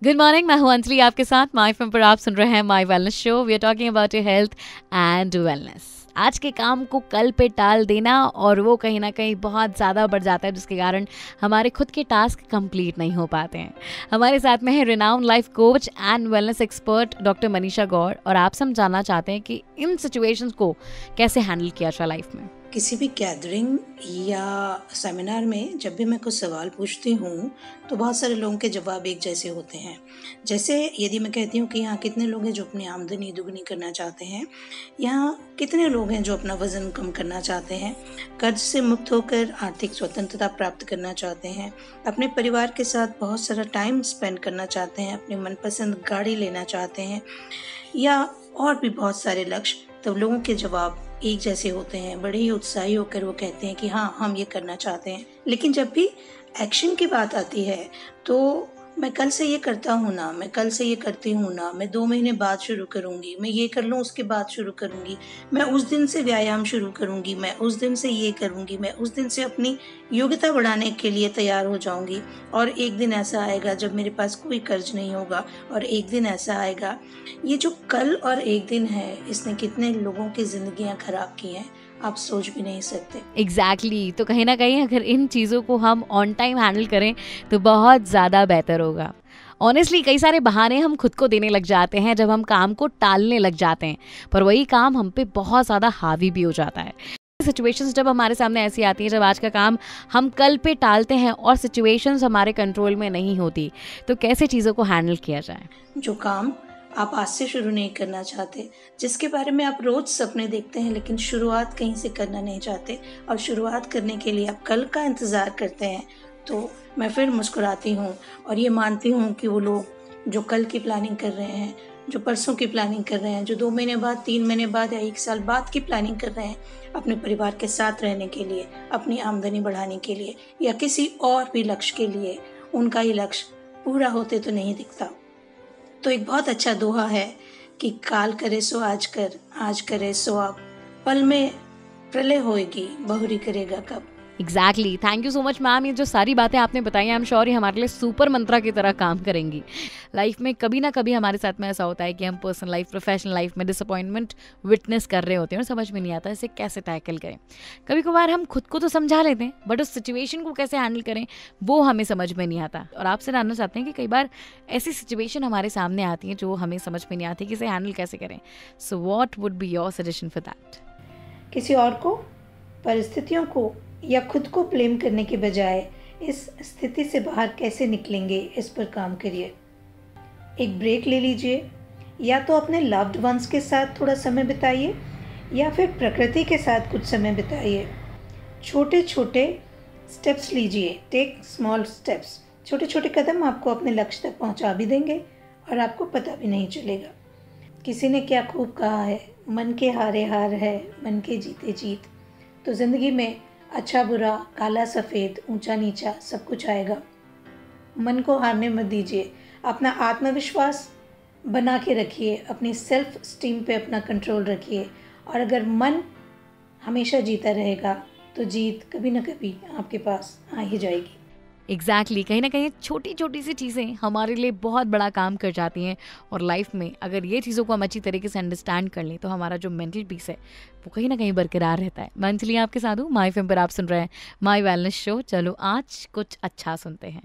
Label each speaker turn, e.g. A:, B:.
A: Good morning, मैं हूं अंजलि आपके साथ माय फिल्म पर। आप सुन रहे हैं my wellness show. We are talking about your health and wellness. आज के काम को कल पे टाल देना और वो कहीं ना कहीं बहुत ज़्यादा बढ़ जाता है, जिसके कारण हमारे खुद के टास्क कंप्लीट नहीं हो पाते हैं। हमारे साथ में है renowned life coach and wellness expert doctor Manisha Gaur, और आप सब जानना चाहते हैं कि इन सिचुएशंस को कैसे हैंडल किया जाए लाइफ में।
B: किसी भी गैदरिंग या सेमिनार में जब भी मैं कुछ सवाल पूछती हूँ तो बहुत सारे लोगों के जवाब एक जैसे होते हैं। जैसे यदि मैं कहती हूँ कि यहाँ कितने लोग हैं जो अपनी आमदनी दुगनी करना चाहते हैं, यहाँ कितने लोग हैं जो अपना वज़न कम करना चाहते हैं, कर्ज से मुक्त होकर आर्थिक स्वतंत्रता प्राप्त करना चाहते हैं, अपने परिवार के साथ बहुत सारा टाइम स्पेंड करना चाहते हैं, अपनी मनपसंद गाड़ी लेना चाहते हैं, या और भी बहुत सारे लक्ष्य, तो लोगों के जवाब एक जैसे होते हैं। बड़े ही उत्साही होकर वो कहते हैं कि हाँ, हम ये करना चाहते हैं। लेकिन जब भी एक्शन की बात आती है तो मैं कल से ये करता हूँ ना, मैं कल से ये करती हूँ ना, मैं 2 महीने बाद शुरू करूँगी, मैं ये कर लूँ उसके बाद शुरू करूँगी, मैं उस दिन से व्यायाम शुरू करूँगी, मैं उस दिन से ये करूँगी, मैं उस दिन से अपनी योग्यता बढ़ाने के लिए तैयार हो जाऊँगी, और एक दिन ऐसा आएगा जब मेरे पास कोई कर्ज नहीं होगा, और एक दिन ऐसा आएगा। ये जो कल और एक दिन है, इसने कितने लोगों की ज़िंदगियाँ खराब की हैं, आप सोच भी नहीं सकते।
A: एग्जैक्टली तो कहीं ना कहीं अगर इन चीज़ों को हम ऑन टाइम हैंडल करें तो बहुत ज़्यादा बेहतर होगा। ऑनेस्टली कई सारे बहाने हम खुद को देने लग जाते हैं जब हम काम को टालने लग जाते हैं, पर वही काम हम पे बहुत ज़्यादा हावी भी हो जाता है। सिचुएशंस जब हमारे सामने ऐसी आती है, जब आज का काम हम कल पे टालते हैं और सिचुएशंस हमारे कंट्रोल में नहीं होती, तो कैसे चीज़ों को हैंडल किया जाए।
B: जो काम आप आज से शुरू नहीं करना चाहते, जिसके बारे में आप रोज सपने देखते हैं लेकिन शुरुआत कहीं से करना नहीं चाहते, और शुरुआत करने के लिए आप कल का इंतज़ार करते हैं, तो मैं फिर मुस्कुराती हूँ और ये मानती हूँ कि वो लोग जो कल की प्लानिंग कर रहे हैं, जो परसों की प्लानिंग कर रहे हैं, जो 2 महीने बाद, 3 महीने बाद या 1 साल बाद की प्लानिंग कर रहे हैं, अपने परिवार के साथ रहने के लिए, अपनी आमदनी बढ़ाने के लिए, या किसी और भी लक्ष्य के लिए, उनका ही लक्ष्य पूरा होते तो नहीं दिखता। तो एक बहुत अच्छा दोहा है कि काल करे सो आज करे सो अब, पल में प्रलय होएगी, बहुरी करेगा कब।
A: Exactly, thank you so much ma'am. ये जो सारी बातें आपने बताई हैं, आई एम श्योर ये हमारे लिए सुपर मंत्रा की तरह काम करेंगी। लाइफ में कभी ना कभी हमारे साथ में ऐसा होता है कि हम पर्सनल लाइफ, प्रोफेशनल लाइफ में डिसअपॉइंटमेंट विटनेस कर रहे होते हैं और समझ में नहीं आता इसे कैसे टैकल करें। कभी कभार हम खुद को तो समझा लेते हैं, बट उस सिचुएशन को कैसे हैंडल करें वो हमें समझ में नहीं आता। और आपसे जानना चाहते हैं कि कई बार ऐसी सिचुएशन हमारे सामने आती है जो हमें समझ में नहीं आती कि इसे हैंडल कैसे करें। So what would be your suggestion for that.
B: किसी और को, परिस्थितियों को या खुद को ब्लेम करने के बजाय इस स्थिति से बाहर कैसे निकलेंगे, इस पर काम करिए। एक ब्रेक ले लीजिए, या तो अपने लव्ड वंस के साथ थोड़ा समय बिताइए या फिर प्रकृति के साथ कुछ समय बिताइए। छोटे छोटे स्टेप्स लीजिए, टेक स्मॉल स्टेप्स। छोटे छोटे कदम आपको अपने लक्ष्य तक पहुंचा भी देंगे और आपको पता भी नहीं चलेगा। किसी ने क्या खूब कहा है, मन के हारे हार है, मन के जीते जीत। तो ज़िंदगी में अच्छा बुरा, काला सफ़ेद, ऊंचा नीचा सब कुछ आएगा। मन को हारने मत दीजिए, अपना आत्मविश्वास बना के रखिए, अपनी सेल्फ स्टीम पे अपना कंट्रोल रखिए, और अगर मन हमेशा जीता रहेगा तो जीत कभी ना कभी आपके पास आ ही जाएगी।
A: एग्जैक्टली, कहीं ना कहीं छोटी छोटी सी चीज़ें हमारे लिए बहुत बड़ा काम कर जाती हैं, और लाइफ में अगर ये चीज़ों को हम अच्छी तरीके से अंडरस्टैंड कर लें तो हमारा जो मेंटल पीस है वो कहीं ना कहीं बरकरार रहता है। मैं अंजलि आपके साथ हूँ, माय फिल्म पर आप सुन रहे हैं माय वेलनेस शो। चलो आज कुछ अच्छा सुनते हैं।